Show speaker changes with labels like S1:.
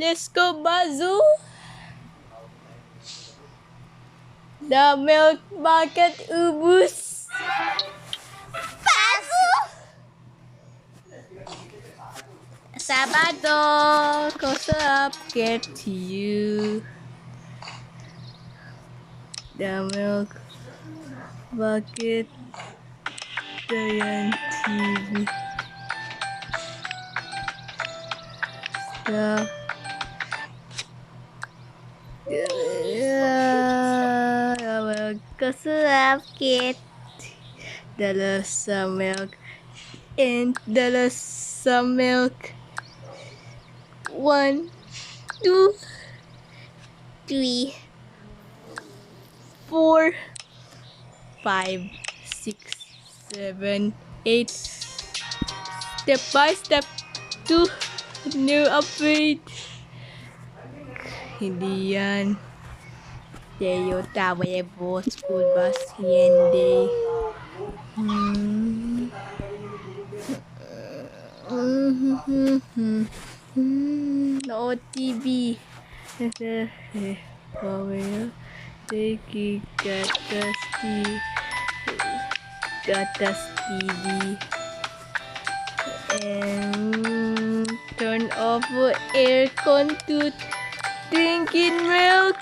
S1: Let's go, pazu. The milk bucket ubus. Pazu. Sabado, close up, get to you. The milk bucket, giant TV. The milk, close up, get. The some milk and the some milk. 1, 2, 3, 4, 5, 6, 7, 8. Step by step to new upgrade. Hindi yan. Toyota Weibo School Bus Hyundai. No TV. Taking Gatas TV. And turn off aircon to drinking milk.